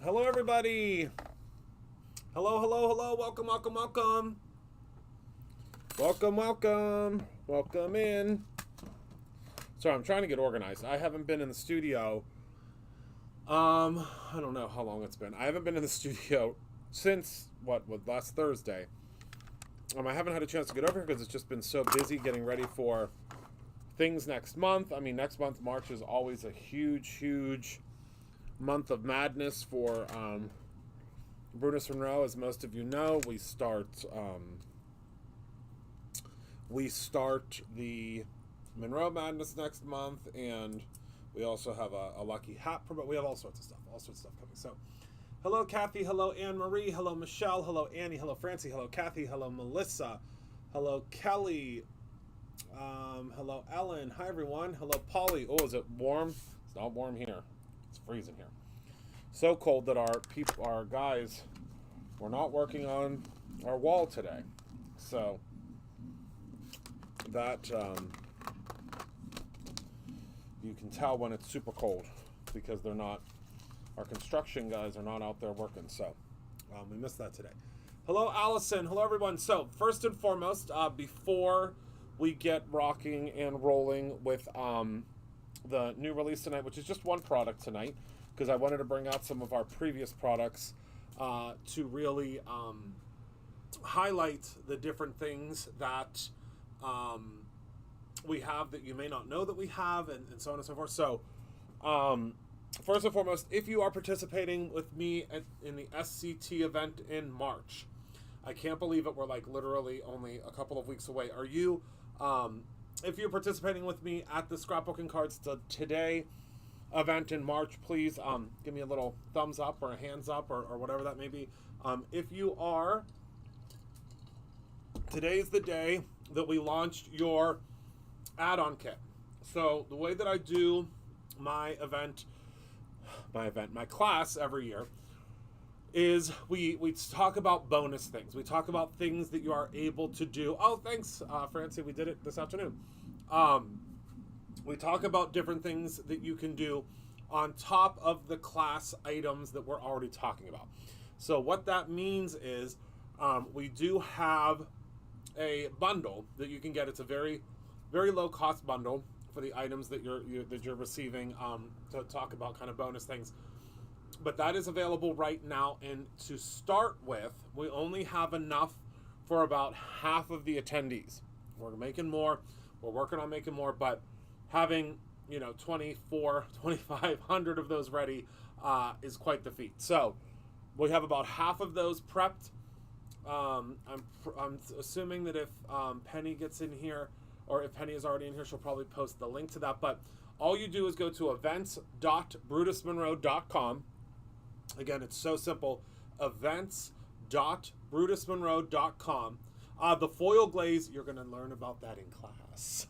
Hello, everybody. Hello, hello, hello. Welcome, welcome, welcome. Welcome, welcome. Welcome in. Sorry, I'm trying to get organized. I haven't been in the studio. I don't know how long it's been. I haven't been in the studio since, last Thursday. I haven't had a chance to get over here because it's just been so busy getting ready for things next month. I mean, next month, March, is always a huge, huge month of madness for Brutus Monroe. As most of you know, we start the Monroe Madness next month, and we also have a lucky hat. We have all sorts of stuff coming. So, hello, Kathy. Hello, Anne Marie. Hello, Michelle. Hello, Annie. Hello, Francie. Hello, Kathy. Hello, Melissa. Hello, Kelly. Hello, Ellen. Hi, everyone. Hello, Polly. Oh, is it warm? It's not warm here. It's freezing here. So cold that our guys were not working on our wall today. So that you can tell when it's super cold because they're not our construction guys are not out there working, so we missed that today. Hello, Allison. Hello, everyone. So first and foremost, before we get rocking and rolling with the new release tonight, which is just one product tonight, because I wanted to bring out some of our previous products to really highlight the different things that we have that you may not know that we have, and so on and so forth. So first and foremost, if you are participating with me in the SCT event in March, I can't believe it. We're like literally only a couple of weeks away. Are you, if you're participating with me at the Scrapbooking Cards Today event in March, please give me a little thumbs up or a hands up or whatever that may be. If you are, today's the day that we launched your add-on kit. So the way that I do my class every year is we talk about bonus things. We talk about things that you are able to do. Oh, thanks, Francie. We did it this afternoon. We talk about different things that you can do on top of the class items that we're already talking about. So what that means is we do have a bundle that you can get. It's a very, very low cost bundle for the items that you're receiving to talk about kind of bonus things. But that is available right now, and to start with, we only have enough for about half of the attendees. We're making more, we're working on making more, but having 2,500 of those ready is quite the feat. So we have about half of those prepped. I'm assuming that if Penny gets in here, or if Penny is already in here, she'll probably post the link to that. But all you do is go to events.brutusmonroe.com. Again, it's so simple, events.brutusmonroe.com. The foil glaze, you're going to learn about that in class.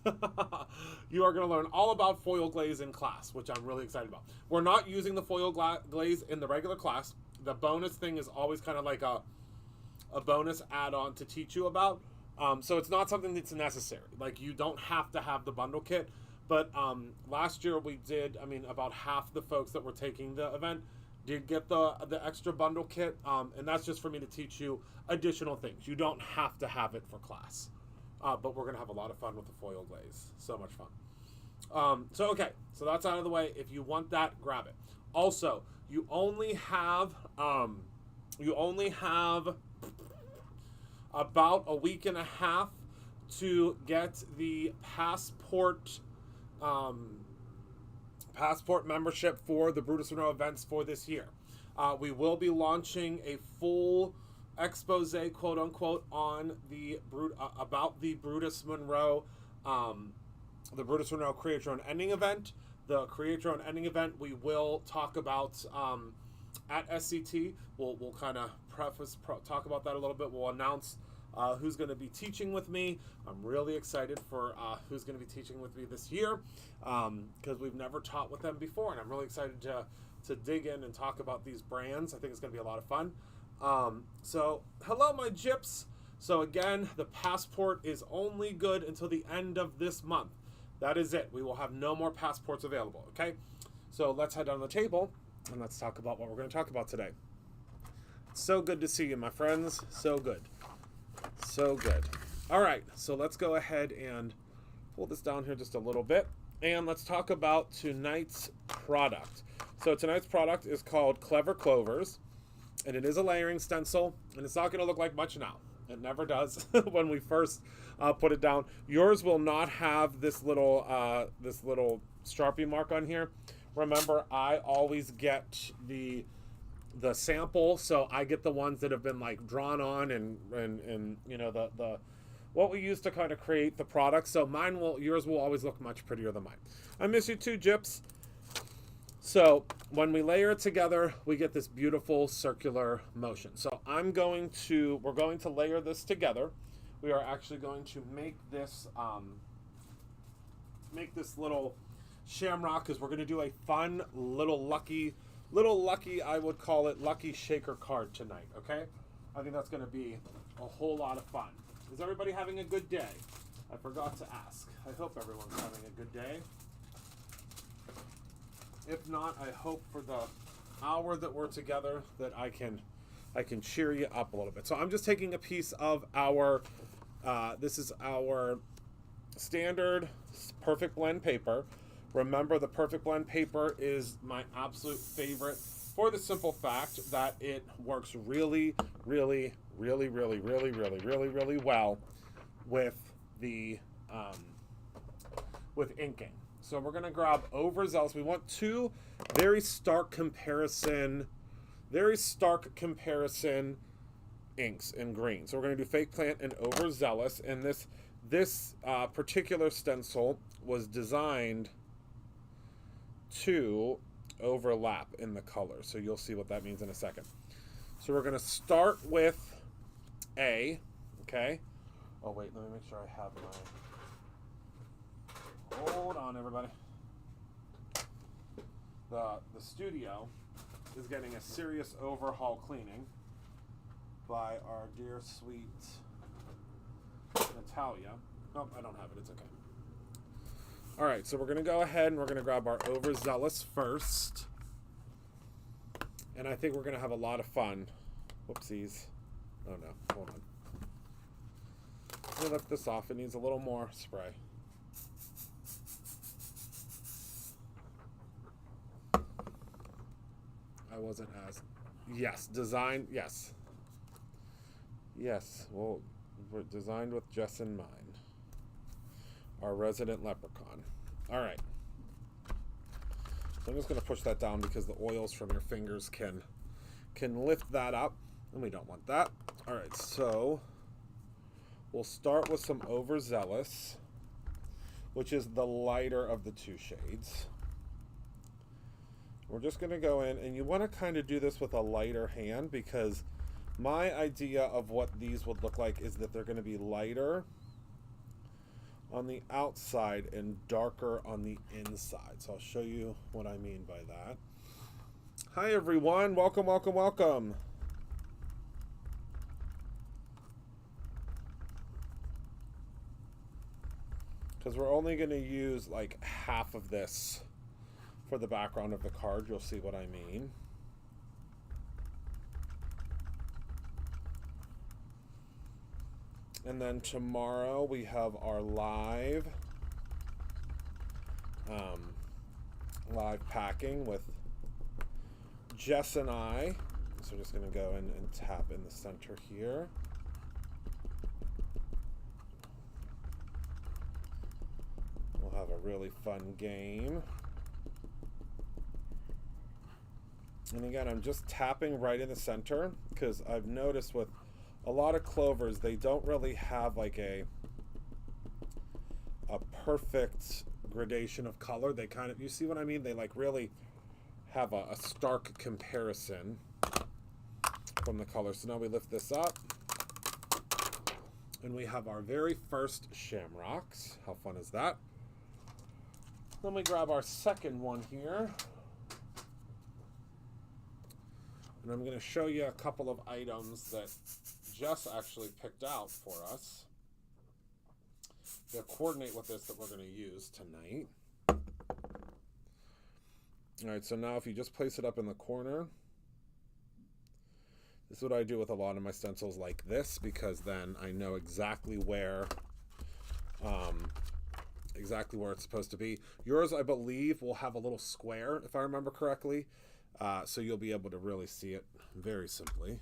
You are going to learn all about foil glaze in class, which I'm really excited about. We're not using the foil glaze in the regular class. The bonus thing is always kind of like a bonus add-on to teach you about. So it's not something that's necessary. Like, you don't have to have the bundle kit. But last year we did, about half the folks that were taking the event did get the extra bundle kit, and that's just for me to teach you additional things. You don't have to have it for class, but we're going to have a lot of fun with the foil glaze. So much fun. So that's out of the way. If you want that, grab it. Also, you only have about a week and a half to get the passport membership for the Brutus Monroe events for this year. We will be launching a full expose, quote unquote, on the about the Brutus Monroe Create Your Own Ending event. The Create Your Own Ending event we will talk about at SCT. We'll kind of talk about that a little bit. We'll announce who's going to be teaching with me. I'm really excited for who's going to be teaching with me this year, because we've never taught with them before, and I'm really excited to dig in and talk about these brands. I think it's going to be a lot of fun. So hello, my gyps. So again, the passport is only good until the end of this month. That is it. We will have no more passports available, okay? So let's head down to the table and let's talk about what we're going to talk about today. So good to see you, my friends. So good. So good. All right, so let's go ahead and pull this down here just a little bit, and let's talk about tonight's product. So tonight's product is called Clever Clovers, and it is a layering stencil, and it's not going to look like much now. It never does when we first put it down. Yours will not have this little Sharpie mark on here. Remember, I always get the sample, so I get the ones that have been like drawn on and the what we use to kind of create the product. So yours will always look much prettier than mine. I miss you too, Gyps. So when we layer it together, we get this beautiful circular motion. So we're going to layer this together. We are actually going to make this little shamrock, because we're going to do a fun little lucky, I would call it lucky shaker card tonight, okay? I think that's going to be a whole lot of fun. Is everybody having a good day? I forgot to ask. I hope everyone's having a good day. If not, I hope for the hour that we're together that I can cheer you up a little bit. So I'm just taking a piece of our, this is our standard Perfect Blend paper. Remember, the Perfect Blend paper is my absolute favorite for the simple fact that it works really, really, really, really, really, really, really, really well with the with inking. So we're gonna grab Overzealous. We want two very stark comparison inks in green. So we're gonna do Fake Plant and Overzealous, and this particular stencil was designed to overlap in the color. So you'll see what that means in a second. So we're gonna start with A, okay? Oh wait, let me make sure I have my, hold on everybody. The studio is getting a serious overhaul cleaning by our dear sweet Natalia. Nope, I don't have it, it's okay. All right, so we're gonna go ahead and we're gonna grab our Overzealous first. And I think we're gonna have a lot of fun. Whoopsies. Oh no, hold on. Let me lift this off, it needs a little more spray. I wasn't as, yes, design, yes. Yes, well, we're designed with Jess in mind. Our resident leprechaun. All right. So I'm just going to push that down because the oils from your fingers can lift that up, and we don't want that. All right, so we'll start with some Overzealous, which is the lighter of the two shades. We're just going to go in, and you want to kind of do this with a lighter hand because my idea of what these would look like is that they're going to be lighter on the outside and darker on the inside. So I'll show you what I mean by that. Hi everyone, welcome, welcome, welcome. Because we're only going to use like half of this for the background of the card. You'll see what I mean. And then tomorrow we have our live packing with Jess and I. So we're just going to go in and tap in the center here. We'll have a really fun game. And again, I'm just tapping right in the center because I've noticed with a lot of clovers, they don't really have like a perfect gradation of color. They kind of, you see what I mean? They like really have a stark comparison from the color. So now we lift this up and we have our very first shamrocks. How fun is that? Then we grab our second one here. And I'm going to show you a couple of items that Jess actually picked out for us. They'll coordinate with this that we're going to use tonight. All right, so now if you just place it up in the corner, this is what I do with a lot of my stencils like this, because then I know exactly where it's supposed to be. Yours, I believe, will have a little square, if I remember correctly, so you'll be able to really see it very simply.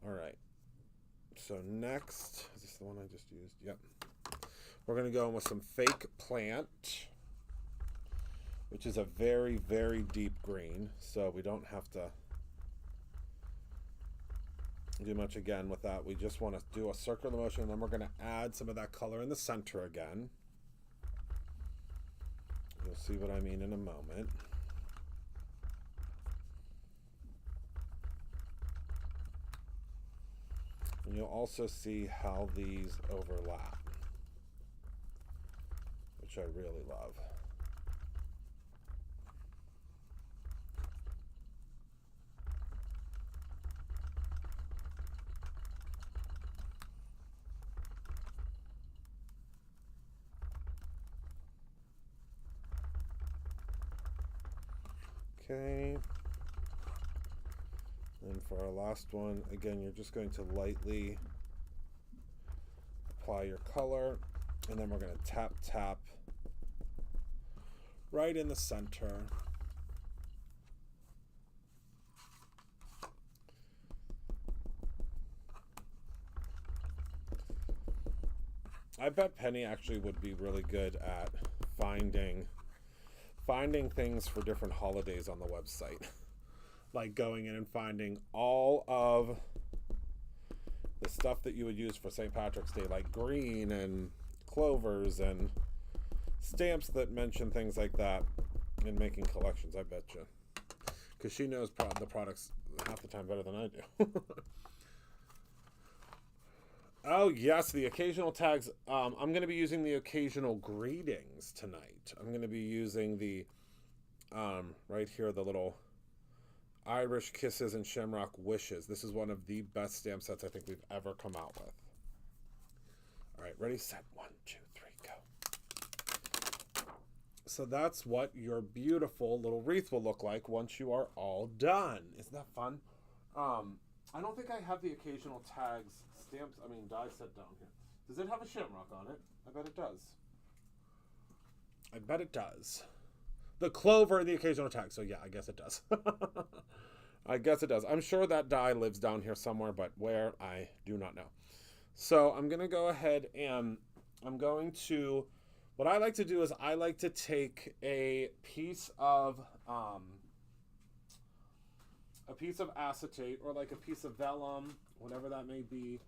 All right, so next, is this the one I just used? Yep. We're going to go in with some Fake Plant, which is a very, very deep green, so we don't have to do much again with that. We just want to do a circular motion, and then we're going to add some of that color in the center again. You'll see what I mean in a moment. And you'll also see how these overlap, which I really love. Okay. And for our last one, again, you're just going to lightly apply your color, and then we're going to tap, tap right in the center. I bet Penny actually would be really good at finding things for different holidays on the website. Like going in and finding all of the stuff that you would use for St. Patrick's Day, like green and clovers and stamps that mention things like that, and making collections, I bet you. Because she knows the products half the time better than I do. Oh, yes, the occasional tags. I'm going to be using the occasional greetings tonight. I'm going to be using the, right here, the little Irish Kisses and Shamrock Wishes. This is one of the best stamp sets I think we've ever come out with. All right, ready, set, 1, 2, 3, go. So that's what your beautiful little wreath will look like once you are all done. Isn't that fun? I don't think I have the occasional tags stamps, die set down here. Does it have a shamrock on it? I bet it does. I bet it does. The clover and the occasional tag. So yeah, I guess it does. I guess it does. I'm sure that die lives down here somewhere, but where, I do not know. So I'm going to go ahead and I'm going to, what I like to do is I like to take a piece of acetate or like a piece of vellum, whatever that may be,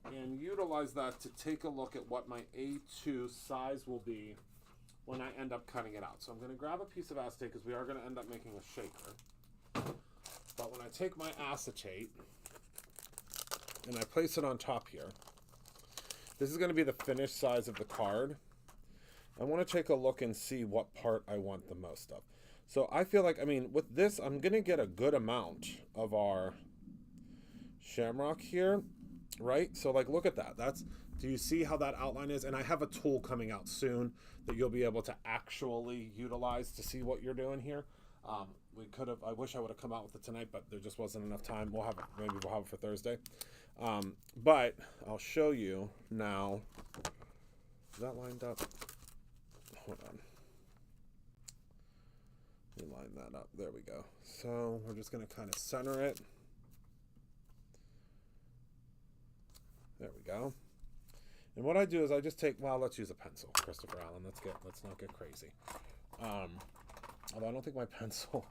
and utilize that to take a look at what my A2 size will be when I end up cutting it out. So I'm going to grab a piece of acetate because we are going to end up making a shaker. But when I take my acetate and I place it on top here, this is going to be the finished size of the card. I want to take a look and see what part I want the most of. So I feel like, with this, I'm going to get a good amount of our shamrock here, right? So like, look at that. Do you see how that outline is? And I have a tool coming out soon that you'll be able to actually utilize to see what you're doing here. I wish I would have come out with it tonight, but there just wasn't enough time. We'll have it, maybe we'll have it for Thursday. But I'll show you now. Is that lined up? Hold on. Let me line that up. There we go. So we're just going to kind of center it. There we go. And what I do is I just take, let's use a pencil, Christopher Allen. Let's not get crazy. Although I don't think my pencil,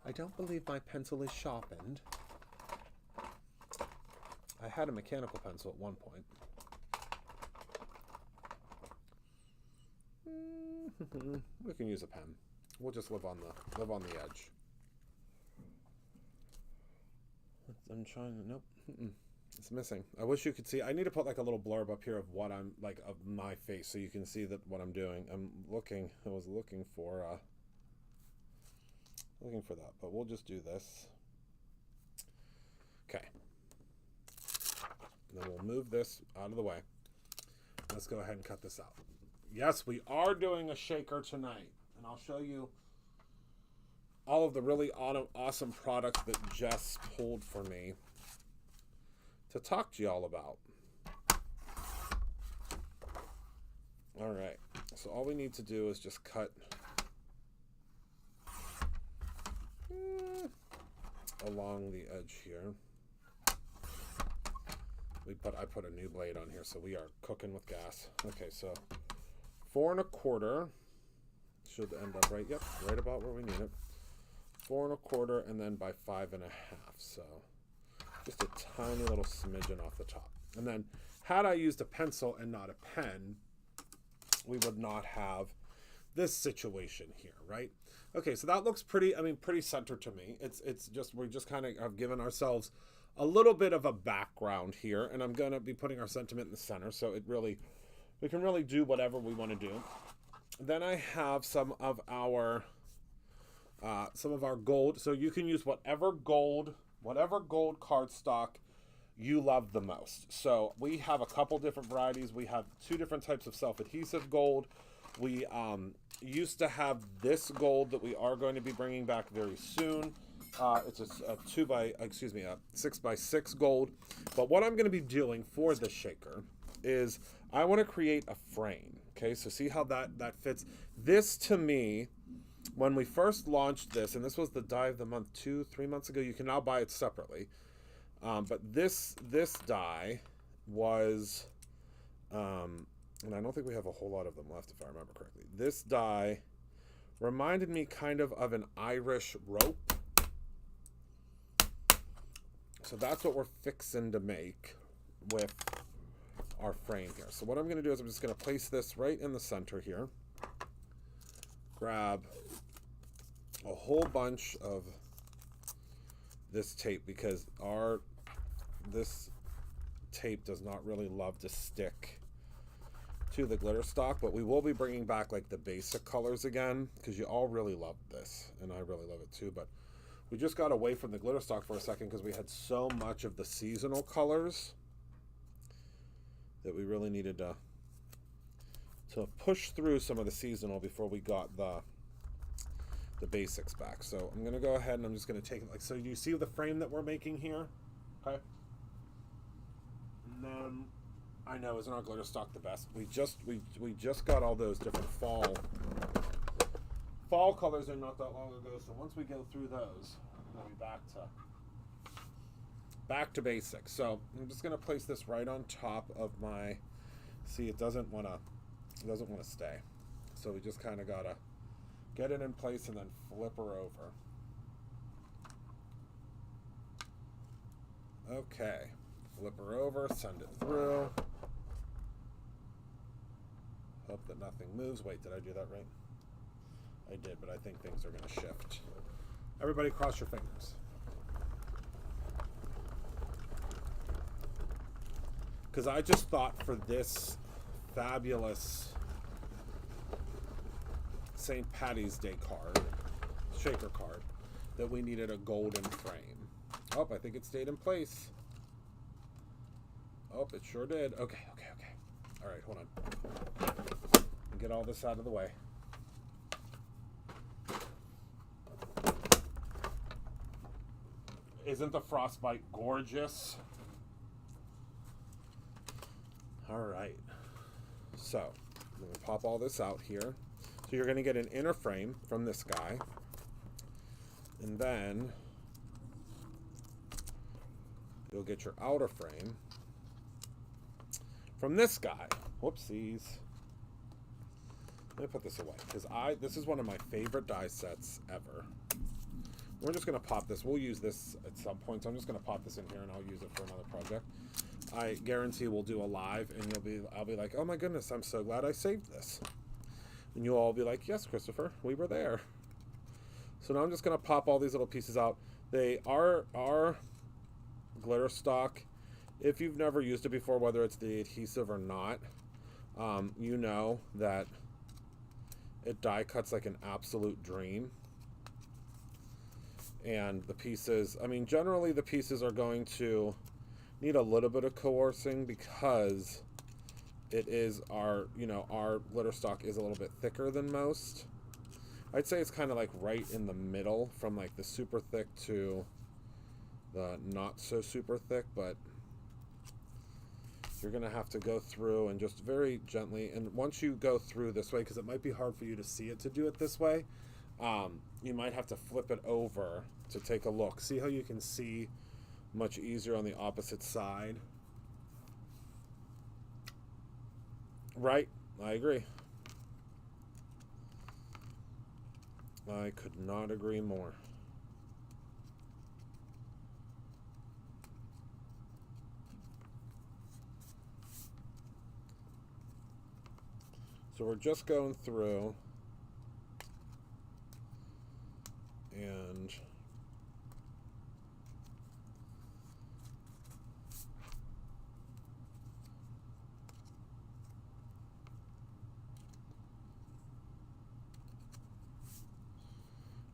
I don't believe my pencil is sharpened. I had a mechanical pencil at one point. We can use a pen. We'll just live on the edge. I'm trying to, nope. It's missing. I wish you could see. I need to put like a little blurb up here of what I'm like of my face so you can see that what I'm doing. I was looking for that, but we'll just do this. Okay. And then we'll move this out of the way. Let's go ahead and cut this out. Yes, we are doing a shaker tonight, and I'll show you all of the really awesome products that Jess pulled for me to talk to y'all about. All right, so all we need to do is just cut along the edge here. I put a new blade on here, so we are cooking with gas. Okay, so 4 1/4 should end up right. Yep, right about where we need it. 4 1/4, and then by 5 1/2. So just a tiny little smidgen off the top. And then, had I used a pencil and not a pen, we would not have this situation here, right? Okay, so that looks pretty centered to me. It's just, we just kind of have given ourselves a little bit of a background here, and I'm gonna be putting our sentiment in the center, so we can really do whatever we want to do. Then I have some of our gold, so you can use whatever gold cardstock you love the most. So we have a couple different varieties. We have 2 different types of self-adhesive gold. We used to have this gold that we are going to be bringing back very soon. It's a 6x6 gold. But what I'm going to be doing for this shaker is I want to create a frame. Okay, so see how that fits. This to me, when we first launched this, and this was the die of the month 2-3 months ago. You can now buy it separately. But this die was, and I don't think we have a whole lot of them left if I remember correctly. This die reminded me kind of an Irish rope. So that's what we're fixing to make with our frame here. So what I'm going to do is I'm just going to place this right in the center here. Grab a whole bunch of this tape because this tape does not really love to stick to the glitter stock, but we will be bringing back like the basic colors again because you all really love this and I really love it too. But we just got away from the glitter stock for a second because we had so much of the seasonal colors that we really needed to push through some of the seasonal before we got the basics back. So I'm going to go ahead and I'm just going to take it like so. You see the frame that we're making here? Okay. And then I know, isn't our glitter stock the best? We just got all those different fall colors in not that long ago. So once we go through those, we'll be back to basics. So I'm just going to place this right on top of my. See, it doesn't want to stay. So we just kind of gotta get it in place and then flip her over. Okay, flip her over, send it through. Hope that nothing moves. Wait, did I do that right? I did, but I think things are going to shift. Everybody cross your fingers. Because I just thought for this fabulous St. Patty's Day shaker card, that we needed a golden frame. Oh, I think it stayed in place. Oh, it sure did. Okay. All right, hold on. Get all this out of the way. Isn't the frostbite gorgeous? All right. So, I'm going to pop all this out here. So you're going to get an inner frame from this guy. And then you'll get your outer frame from this guy. Whoopsies. Let me put this away because this is one of my favorite die sets ever. We're just going to pop this. We'll use this at some point. So I'm just going to pop this in here and I'll use it for another project. I guarantee we'll do a live and I'll be like, oh my goodness, I'm so glad I saved this. And you'll all be like, yes, Christopher, we were there. So now I'm just going to pop all these little pieces out. They are glitter stock. If you've never used it before, whether it's the adhesive or not, you know that it die cuts like an absolute dream. And the pieces, I mean, generally the pieces are going to need a little bit of coercing because it is our glitter stock is a little bit thicker than most. I'd say it's kind of like right in the middle from like the super thick to the not so super thick, but you're going to have to go through and just very gently, and once you go through this way, because it might be hard for you to see it to do it this way, you might have to flip it over to take a look. See how you can see much easier on the opposite side? Right, I agree. I could not agree more. So we're just going through and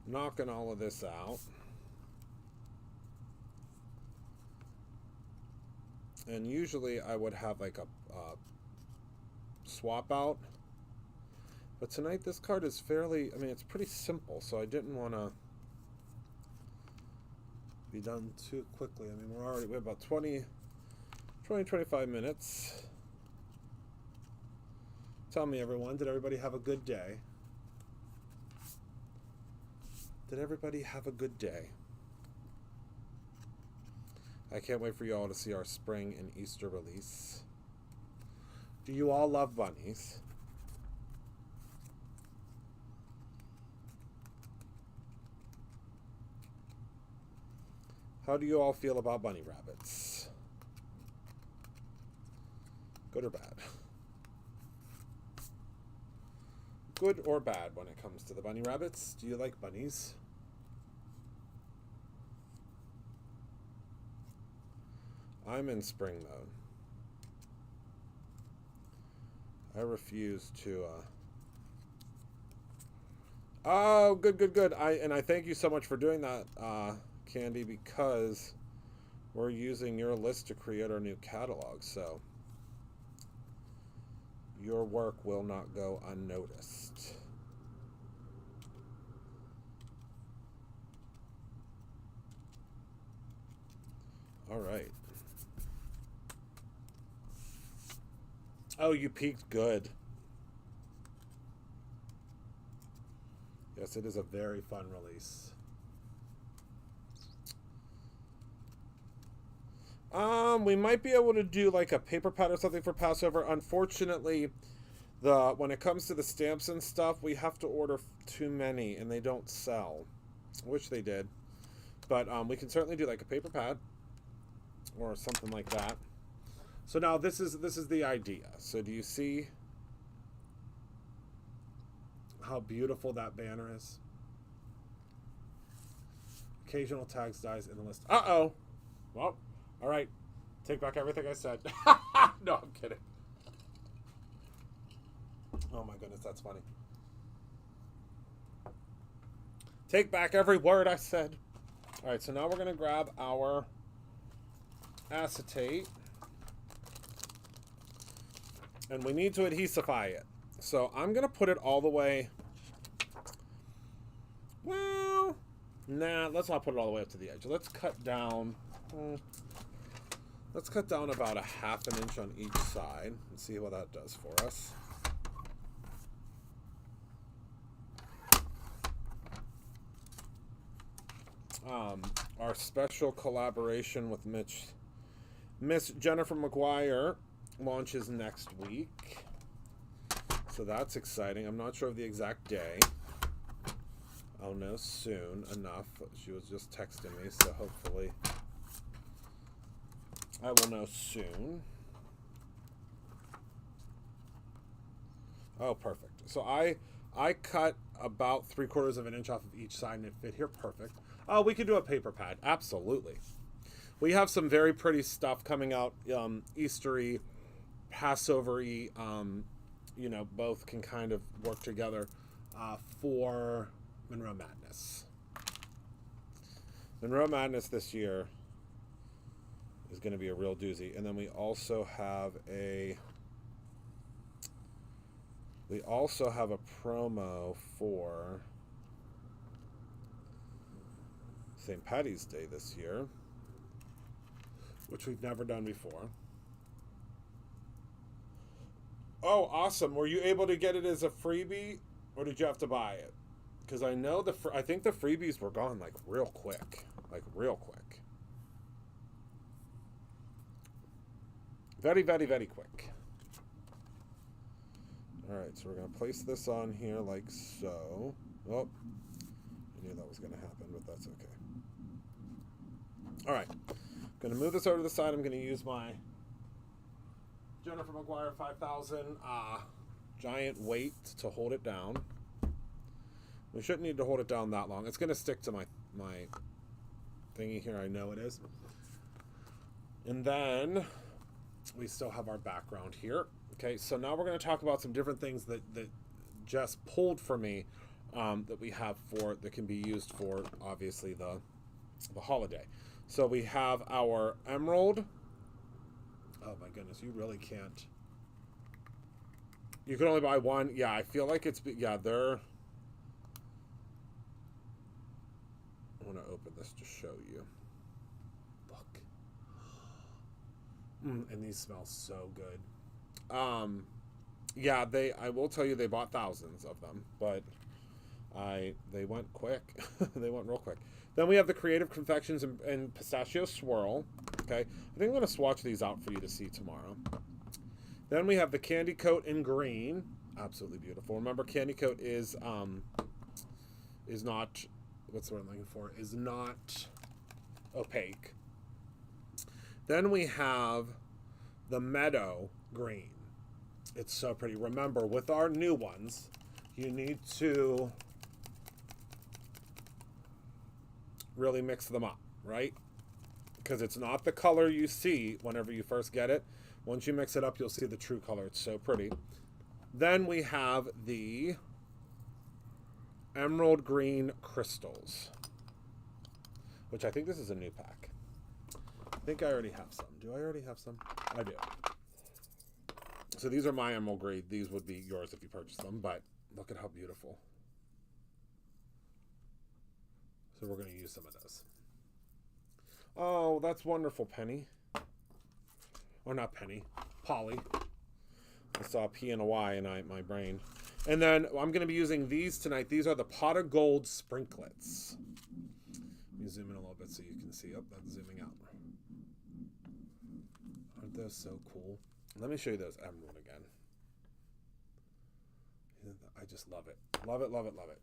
knocking all of this out. And usually I would have like a swap out But tonight this card is fairly, I mean, it's pretty simple, so I didn't want to be done too quickly. I mean, we have about 25 minutes. Tell me, everyone, did everybody have a good day? Did everybody have a good day? I can't wait for you all to see our spring and Easter release. Do you all love bunnies? How do you all feel about bunny rabbits? Good or bad? Good or bad when it comes to the bunny rabbits? Do you like bunnies? I'm in spring mode. I refuse to, Oh, good. I thank you so much for doing that, Candy, because we're using your list to create our new catalog, so your work will not go unnoticed. All right. Oh, you peaked. Good. Yes, it is a very fun release. We might be able to do like a paper pad or something for Passover. Unfortunately, when it comes to the stamps and stuff, we have to order too many and they don't sell. I wish they did. But we can certainly do like a paper pad or something like that. So now this is the idea. So do you see how beautiful that banner is? Occasional tags dies in the list. Uh-oh. Well, all right. Take back everything I said. No, I'm kidding. Oh my goodness, that's funny. Take back every word I said. All right, so now we're going to grab our acetate. And we need to adhesify it. So I'm going to put it all the way. Well, nah, let's not put it all the way up to the edge. Let's cut down. Let's cut down about a ½ an inch on each side and see what that does for us. Our special collaboration with Miss Jennifer McGuire launches next week. So that's exciting. I'm not sure of the exact day. I'll know soon enough. She was just texting me, so hopefully I will know soon. Oh, perfect. So I cut about 3/4 of an inch off of each side and it fit here perfect. Oh, we could do a paper pad. Absolutely. We have some very pretty stuff coming out, Eastery, Passover-y, you know, both can kind of work together for Monroe Madness. Monroe Madness this year is going to be a real doozy. And then we also have a promo for St. Paddy's Day this year, which we've never done before. Oh, awesome. Were you able to get it as a freebie, or did you have to buy it? Because I know I think the freebies were gone like real quick. Very, very, very quick. All right, so we're going to place this on here like so. Oh, I knew that was going to happen, but that's okay. All right, I'm going to move this over to the side. I'm going to use my Jennifer McGuire 5000 giant weight to hold it down. We shouldn't need to hold it down that long. It's going to stick to my thingy here. I know it is. And then we still have our background here. Okay, so now we're going to talk about some different things that Jess pulled for me that we have that can be used for, obviously, the holiday. So we have our emerald. Oh my goodness, you really can't You can only buy one. Yeah, I feel like it's, yeah, they're, I want to open this to show you. Look. And these smell so good. Yeah, I will tell you they bought thousands of them, but they went quick. They went real quick. Then we have the Creative Confections and Pistachio Swirl. Okay, I think I'm going to swatch these out for you to see tomorrow. Then we have the Candy Coat in green. Absolutely beautiful. Remember, Candy Coat is not, what's the word I'm looking for? Is not opaque. Then we have the Meadow Green. It's so pretty. Remember, with our new ones, you need to really mix them up, right? Because it's not the color you see whenever you first get it. Once you mix it up, you'll see the true color. It's so pretty. Then we have the Emerald Green Crystals, which I think this is a new pack. I think I already have some. Do I already have some? I do. So these are my Emerald Green. These would be yours if you purchase them, but look at how beautiful. So we're going to use some of those. Oh, that's wonderful, Penny. Or not Penny, Polly. I saw a P and a Y in my brain. And then I'm going to be using these tonight. These are the Pot of Gold Sprinklets. Let me zoom in a little bit so you can see. Oh, that's zooming out. Aren't those so cool? Let me show you those emerald again. I just love it. Love it, love it, love it.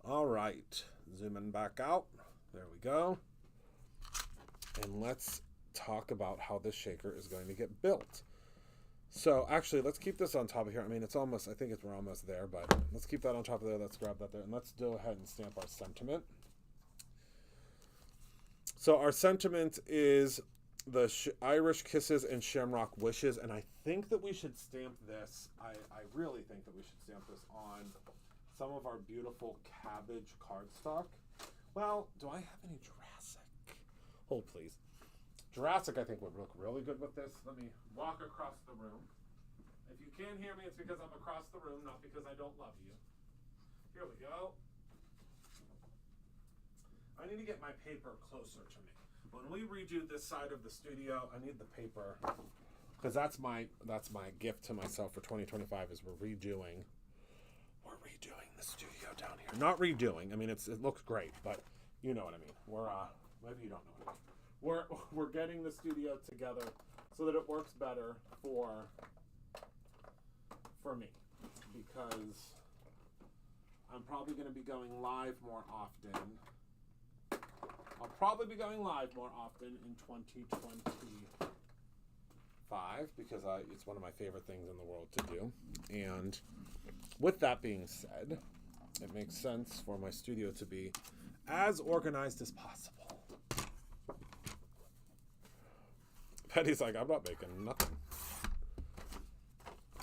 All right. Zooming back out. There we go. And let's talk about how this shaker is going to get built. So actually, let's keep this on top of here. I mean, it's almost, I think we're almost there, but let's keep that on top of there. Let's grab that there. And let's go ahead and stamp our sentiment. So our sentiment is the Irish Kisses and Shamrock Wishes. And I think that we should stamp this. I really think that we should stamp this on some of our beautiful cabbage cardstock. Well, do I have any Jurassic? Hold, please. Jurassic, I think, would look really good with this. Let me walk across the room. If you can't hear me, it's because I'm across the room, not because I don't love you. Here we go. I need to get my paper closer to me. When we redo this side of the studio, I need the paper, because that's my gift to myself for 2025 is we're redoing the studio down here. Not redoing. I mean, it looks great, but you know what I mean. We're maybe you don't know what I mean. We're getting the studio together so that it works better for me, because I'm probably going to be going live more often. I'll probably be going live more often in 2025 because it's one of my favorite things in the world to do. And with that being said, it makes sense for my studio to be as organized as possible. Betty's like, I'm not making nothing.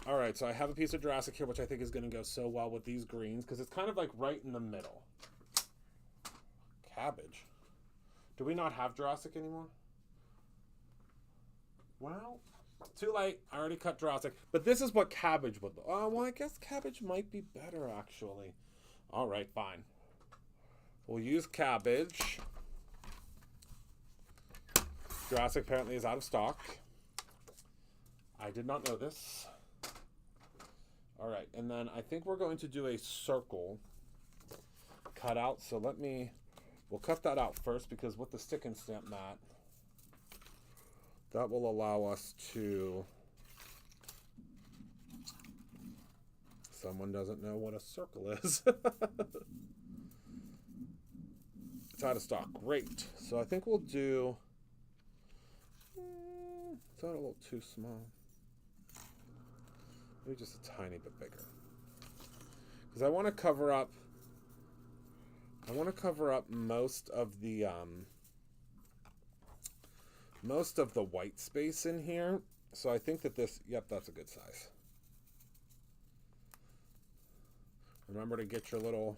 All right, so I have a piece of Jurassic here, which I think is going to go so well with these greens because it's kind of like right in the middle. Cabbage. Do we not have Jurassic anymore? Well, too late. I already cut Jurassic. But this is what cabbage would look. Oh, well, I guess cabbage might be better, actually. All right, fine. We'll use cabbage. Jurassic apparently is out of stock. I did not know this. All right, and then I think we're going to do a circle cut out. So we'll cut that out first because with the stick and stamp mat, that will allow us to, someone doesn't know what a circle is. It's out of stock, great. So I think we'll do, is that a little too small? Maybe just a tiny bit bigger. Because I want to cover up most of the white space in here. So I think that this, yep, that's a good size. Remember to get your little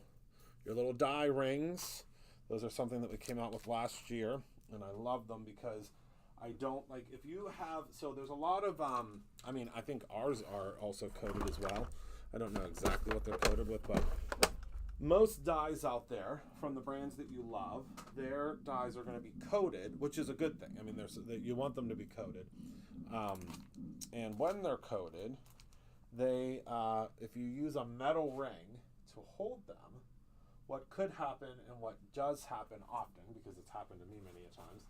die rings. Those are something that we came out with last year, and I love them because I don't like if you have. So there's a lot of. I mean, I think ours are also coated as well. I don't know exactly what they're coated with, but most dyes out there from the brands that you love, their dyes are going to be coated, which is a good thing. I mean, you want them to be coated, and when they're coated, they if you use a metal ring to hold them, what could happen and what does happen often, because it's happened to me many a times,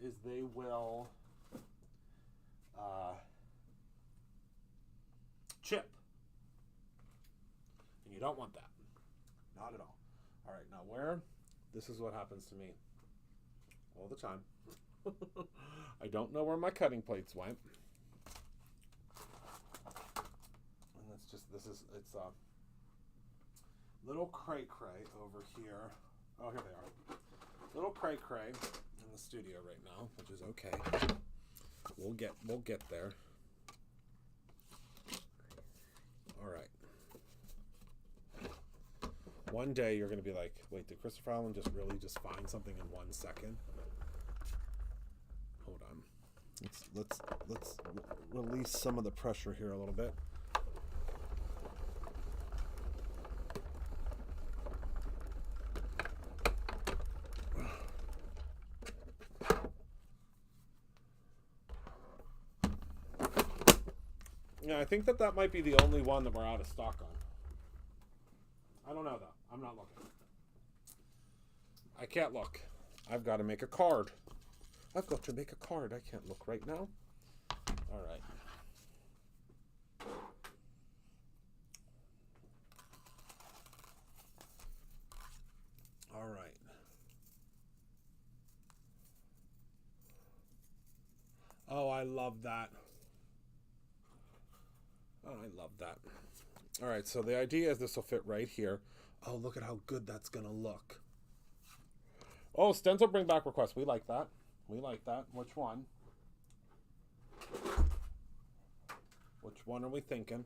is they will chip. And you don't want that. Not at all. All right, now this is what happens to me all the time. I don't know where my cutting plates went. And it's a little cray-cray over here. Oh, here they are. Little cray-cray in the studio right now, which is okay. We'll get there. All right. One day you're going to be like, wait, did Christopher Allen just find something in 1 second? Hold on. Let's release some of the pressure here a little bit. Yeah, I think that might be the only one that we're out of stock on. I don't know, though. I'm not looking. I can't look. I've got to make a card. I can't look right now. All right. All right. Oh, I love that. Oh, I love that. All right, so the idea is this will fit right here. Oh, look at how good that's going to look. Oh, stencil bring back request. We like that. Which one? Which one are we thinking?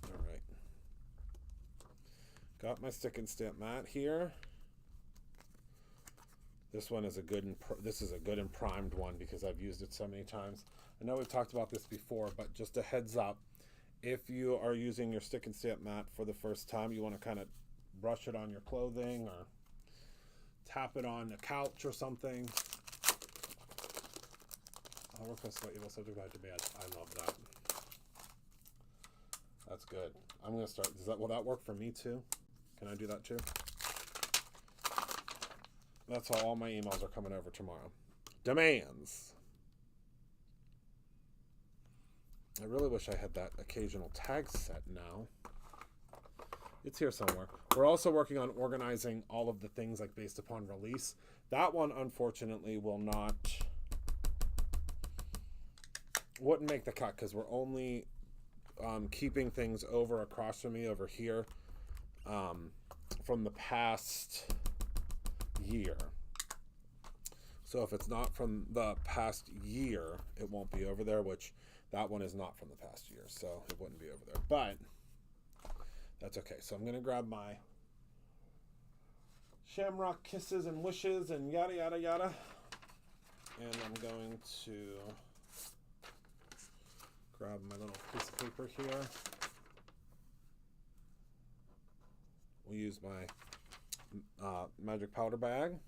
All right. Got my stick and stamp mat here. This one is this is a good and primed one because I've used it so many times. I know we've talked about this before, but just a heads up, if you are using your stick and stamp mat for the first time, you want to kind of brush it on your clothing or tap it on a couch or something. I'll request what you will subject that to bed. I love that. That's good. I'm gonna start. Will that work for me too? Can I do that too? That's how all my emails are coming over tomorrow. Demands. I really wish I had that occasional tag set now. It's here somewhere. We're also working on organizing all of the things like based upon release. That one, unfortunately, wouldn't make the cut because we're only keeping things across from me over here from the past year. So if it's not from the past year, it won't be over there, which that one is not from the past year, so it wouldn't be over there. But that's okay. So I'm going to grab my Shamrock Kisses and Wishes and yada, yada, yada. And I'm going to grab my little piece of paper here. We'll use my magic powder bag.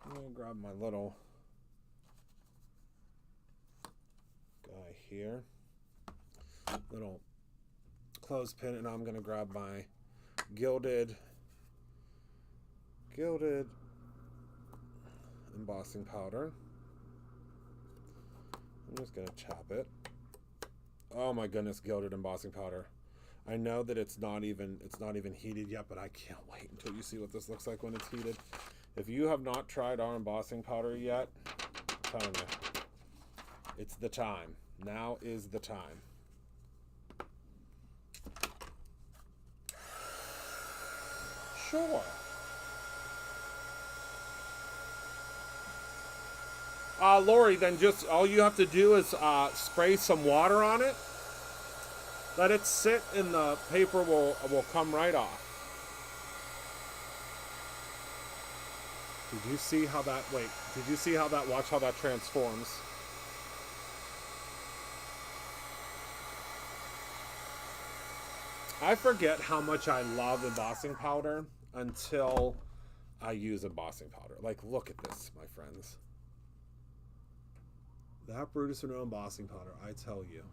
I'm going to grab my little guy here. Little clothespin, and I'm going to grab my gilded embossing powder. I'm just going to chop it. Oh my goodness, gilded embossing powder. I know that it's not even heated yet, but I can't wait until you see what this looks like when it's heated. If you have not tried our embossing powder yet, I'm telling you, it's the time. Now is the time. Sure. Lori, then just all you have to do is spray some water on it. Let it sit and the paper will come right off. Did you see how that, wait, did you see how that, watch how that transforms? I forget how much I love embossing powder until I use embossing powder. Like, look at this, my friends. That Brutus Monroe embossing powder, I tell you.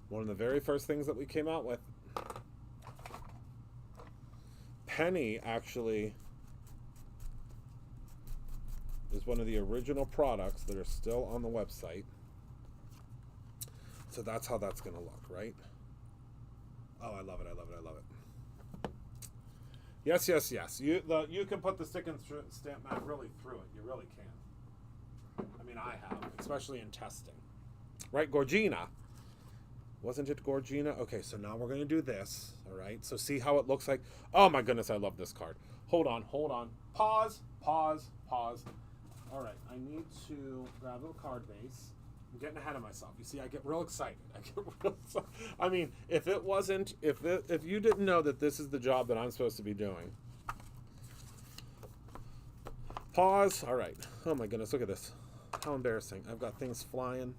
One of the very first things that we came out with. Penny actually is one of the original products that are still on the website. So that's how that's going to look, right? Oh, I love it, I love it, I love it. Yes, yes, yes. You can put the stick and stamp mat really through it. You really can. I mean, I have, especially in testing. Right, Gorgina? Wasn't it Gorgina? Okay, so now we're going to do this, all right? So see how it looks like? Oh, my goodness, I love this card. Hold on, hold on. Pause, pause, pause. All right, I need to grab a card base. I'm getting ahead of myself. You see, I get real excited. I mean, if it wasn't, if you didn't know that this is the job that I'm supposed to be doing. Pause. All right. Oh my goodness, look at this. How embarrassing. I've got things flying.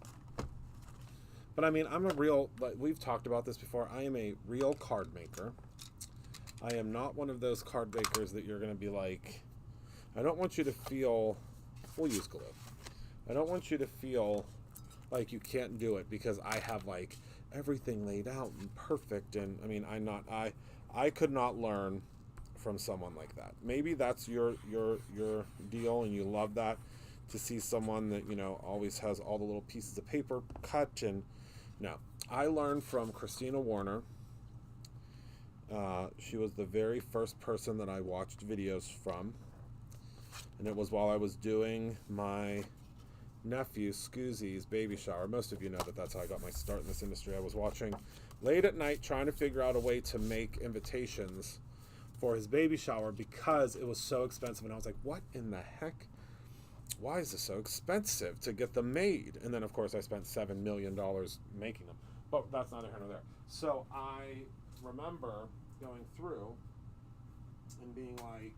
But I mean, I'm a real, like we've talked about this before, I am a real card maker. I am not one of those card makers that you're going to be like, I don't want you to feel, we'll use glue. I don't want you to feel like you can't do it because I have like everything laid out and perfect. And I mean, I could not learn from someone like that. Maybe that's your deal and you love that, to see someone that, you know, always has all the little pieces of paper cut. And no, I learned from Christina Warner. She was the very first person that I watched videos from, and it was while I was doing my nephew Scoozy's baby shower. Most of you know that that's how I got my start in this industry. I was watching late at night trying to figure out a way to make invitations for his baby shower because it was so expensive, and I was like, what in the heck? Why is this so expensive to get them made? And then of course I spent $7 million making them, but that's neither here nor there. So I remember going through and being like,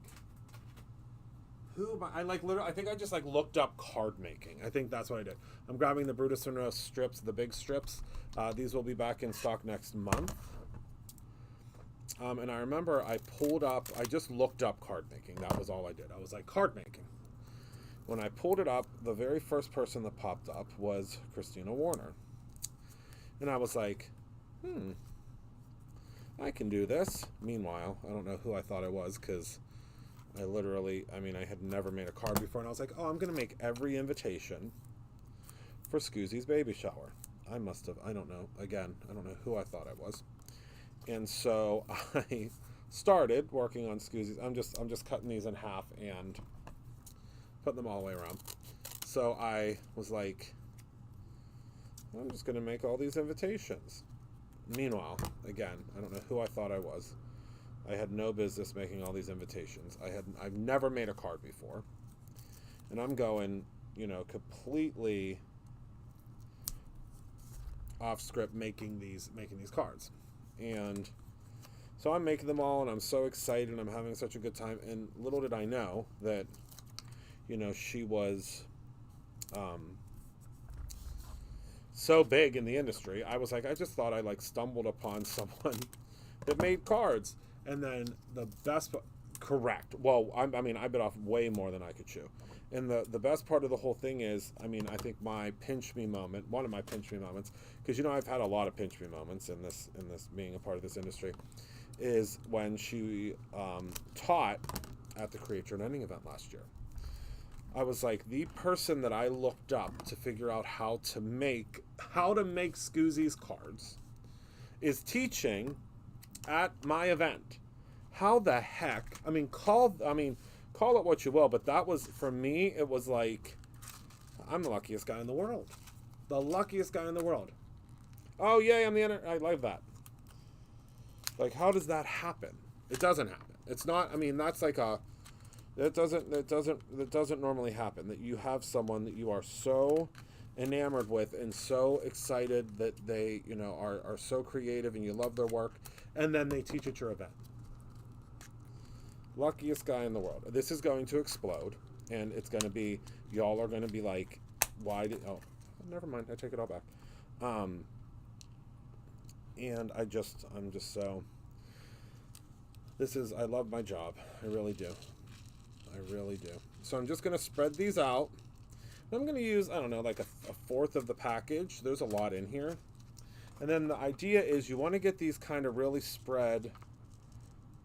who am I? I think I just like looked up card making. I think that's what I did. I'm grabbing the Brutus Monroe strips, the big strips. These will be back in stock next month. And I remember I just looked up card making. That was all I did. I was like, card making. When I pulled it up, the very first person that popped up was Christina Warner. And I was like, I can do this. Meanwhile, I don't know who I thought I was, because I had never made a card before, and I was like, oh, I'm going to make every invitation for Scoozy's baby shower. I don't know. Again, I don't know who I thought I was. And so I started working on Scoozy's. I'm just cutting these in half and putting them all the way around. So I was like, I'm just going to make all these invitations. Meanwhile, again, I don't know who I thought I was. I had no business making all these invitations. I've never made a card before. And I'm going, completely off script making these cards. And so I'm making them all, and I'm so excited, and I'm having such a good time. And little did I know that, she was so big in the industry. I was like, I just thought I stumbled upon someone that made cards. And then the best, correct. Well, I bit off way more than I could chew. And the best part of the whole thing is, I think my pinch me moment, one of my pinch me moments, because I've had a lot of pinch me moments in this being a part of this industry, is when she taught at the Create Your Ending event last year. I was like, the person that I looked up to figure out how to make Scoozy's cards is teaching at my event. How the heck? Call it what you will, but that was, for me, it was like, I'm the luckiest guy in the world. The luckiest guy in the world. Oh, yay, I love that. Like, how does that happen? It doesn't happen. It's not, That doesn't normally happen, that you have someone that you are so enamored with and so excited that they, are so creative and you love their work, and then they teach at your event. Luckiest guy in the world. This is going to explode, and it's going to be, y'all are going to be like, why did, oh, never mind, I take it all back. And I'm just so, I love my job. I really do. So I'm just going to spread these out. I'm going to use, I don't know, like a fourth of the package. There's a lot in here. And then the idea is you want to get these kind of really spread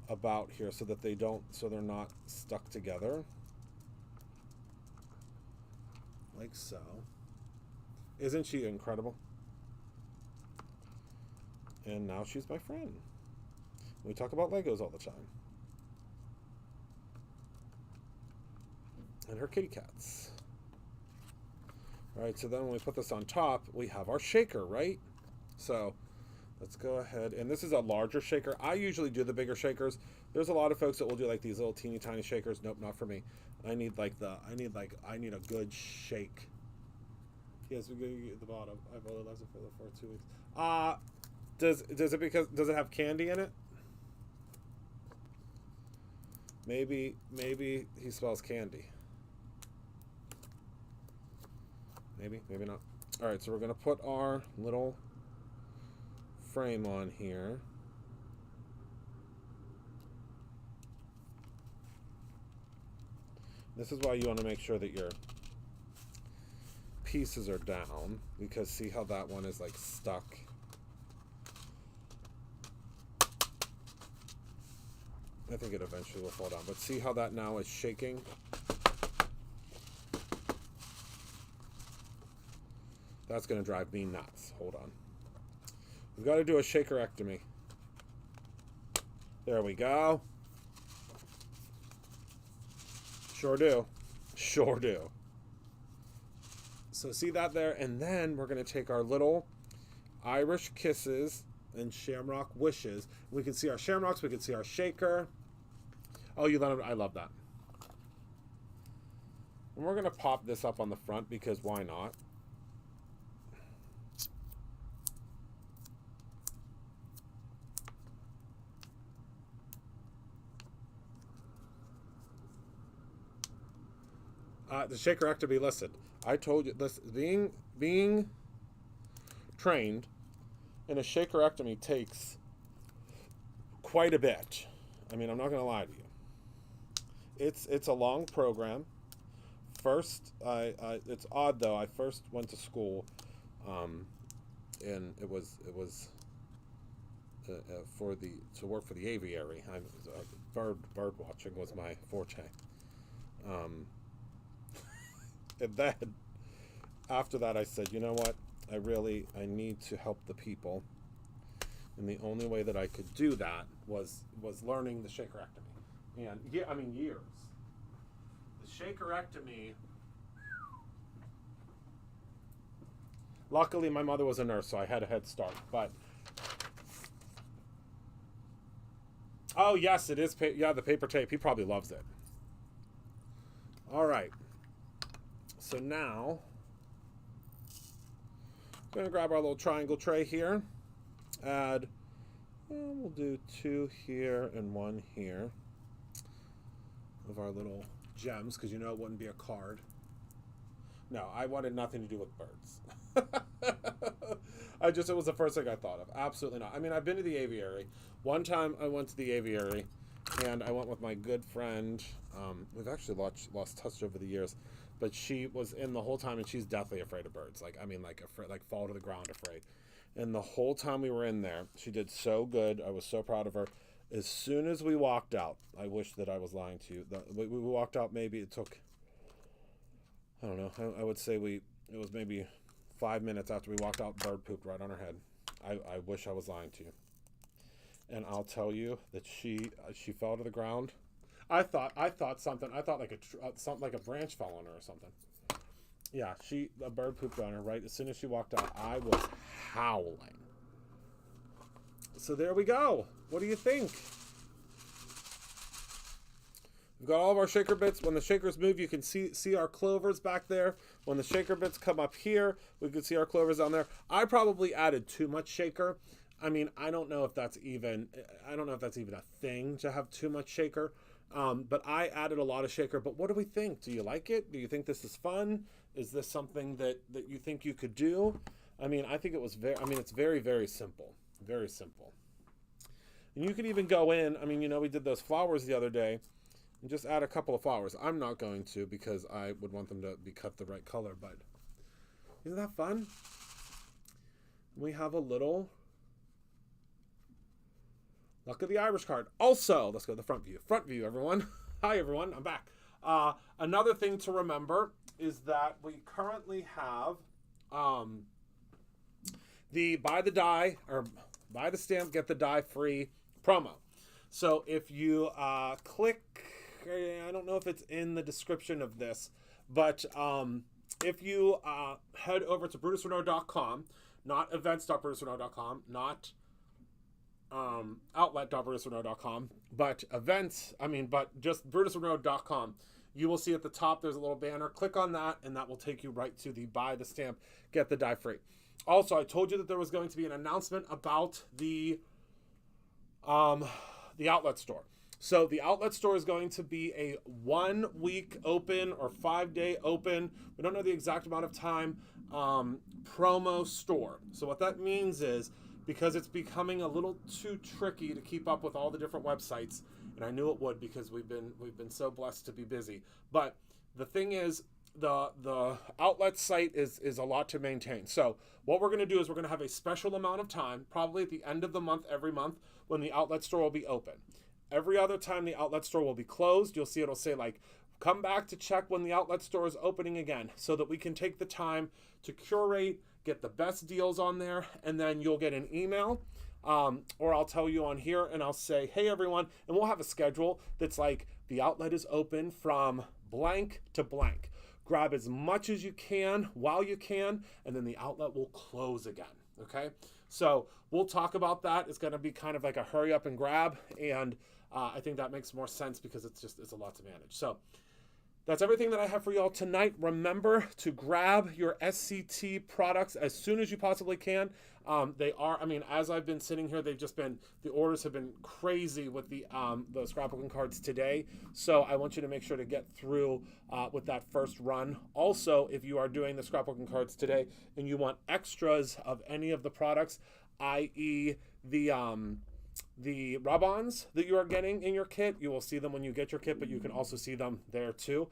about here so that they're not stuck together. Like so. Isn't she incredible? And now she's my friend. We talk about Legos all the time. And her kitty cats. All right, so then when we put this on top, we have our shaker, right? So let's go ahead. And this is a larger shaker. I usually do the bigger shakers. There's a lot of folks that will do like these little teeny tiny shakers. Nope, not for me. I need a good shake. Yes, we're going to get at the bottom. I've only left it for 2 weeks. Does it have candy in it? Maybe he smells candy. Maybe not. All right, so we're going to put our little frame on here. This is why you want to make sure that your pieces are down, because see how that one is like stuck? I think it eventually will fall down, but see how that now is shaking? That's going to drive me nuts. Hold on. We've got to do a shakerectomy. There we go. Sure do. So see that there? And then we're going to take our little Irish Kisses and Shamrock Wishes. We can see our shamrocks. We can see our shaker. Oh, I love that. And we're going to pop this up on the front because why not? The shakerectomy, listen, I told you this, being trained in a shakerectomy takes quite a bit. I mean, I'm not going to lie to you. It's a long program. First, it's odd though. I first went to school, and it was to work for the aviary. Bird watching was my forte. And then after that, I said, you know what? I need to help the people. And the only way that I could do that was learning the shakerectomy. And years. The shakerectomy. Luckily, my mother was a nurse, so I had a head start. But oh yes, it is. The paper tape. He probably loves it. All right. So now, I'm going to grab our little triangle tray here. Add, we'll do 2 here and 1 here of our little gems, because it wouldn't be a card. No, I wanted nothing to do with birds. It was the first thing I thought of. Absolutely not. I mean, I've been to the aviary. One time I went to the aviary, and I went with my good friend. We've actually lost touch over the years. But she was in the whole time, and she's deathly afraid of birds. Afraid, fall to the ground afraid. And the whole time we were in there, she did so good. I was so proud of her. As soon as we walked out, I wish that I was lying to you. We walked out, maybe it took, I don't know, I would say it was maybe 5 minutes after we walked out, bird pooped right on her head. I wish I was lying to you. And I'll tell you that she fell to the ground. I thought something. I thought something like a branch fell on her or something. Yeah, a bird pooped on her right as soon as she walked out. I was howling. So there we go. What do you think? We've got all of our shaker bits. When the shakers move, you can see our clovers back there. When the shaker bits come up here, we can see our clovers down there. I probably added too much shaker. I mean, I don't know if that's even a thing to have too much shaker. But I added a lot of shaker. But what do we think? Do you like it? Do you think this is fun? Is this something that you think you could do? I mean, I think it was it's very, very simple. Very simple. And you could even go in, I mean, you know, we did those flowers the other day and just add a couple of flowers. I'm not going to because I would want them to be cut the right color, but isn't that fun? We have a little Luck of the Irish card. Also, let's go to the front view. Front view, everyone. Hi, everyone. I'm back. Another thing to remember is that we currently have the buy the die or buy the stamp, get the die free promo. So if you click, I don't know if it's in the description of this, but if you head over to brutusrenault.com, not events.brutusrenault.com, not outlet.brutusrenault.com, but just brutusrenault.com, you will see at the top there's a little banner. Click on that, and that will take you right to the buy the stamp, get the die free. Also, I told you that there was going to be an announcement about the outlet store. So the outlet store is going to be a 1 week open or 5 day open. We don't know the exact amount of time promo store. So what that means is, because it's becoming a little too tricky to keep up with all the different websites, and I knew it would because we've been so blessed to be busy. But the thing is, the outlet site is a lot to maintain. So what we're going to do is we're going to have a special amount of time, probably at the end of the month, every month, when the outlet store will be open. Every other time the outlet store will be closed, you'll see it'll say like, come back to check when the outlet store is opening again, so that we can take the time to curate, get the best deals on there, and then you'll get an email, or I'll tell you on here and I'll say, hey everyone, and we'll have a schedule that's like, the outlet is open from blank to blank. Grab as much as you can while you can, and then the outlet will close again, okay? So we'll talk about that. It's gonna be kind of like a hurry up and grab, and I think that makes more sense because it's a lot to manage. So that's everything that I have for y'all tonight. Remember to grab your SCT products as soon as you possibly can. They are, I mean, as I've been sitting here, the orders have been crazy with the scrapbooking cards today. So I want you to make sure to get through with that first run. Also, if you are doing the scrapbooking cards today and you want extras of any of the products, i.e. the rub-ons that you are getting in your kit, you will see them when you get your kit, but you can also see them there too.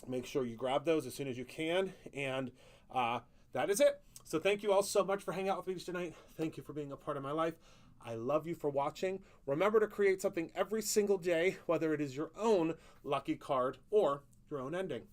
Make sure you grab those as soon as you can, and that is it. So thank you all so much for hanging out with me tonight. Thank you for being a part of my life. I love you for watching. Remember to create something every single day, whether it is your own lucky card or your own ending.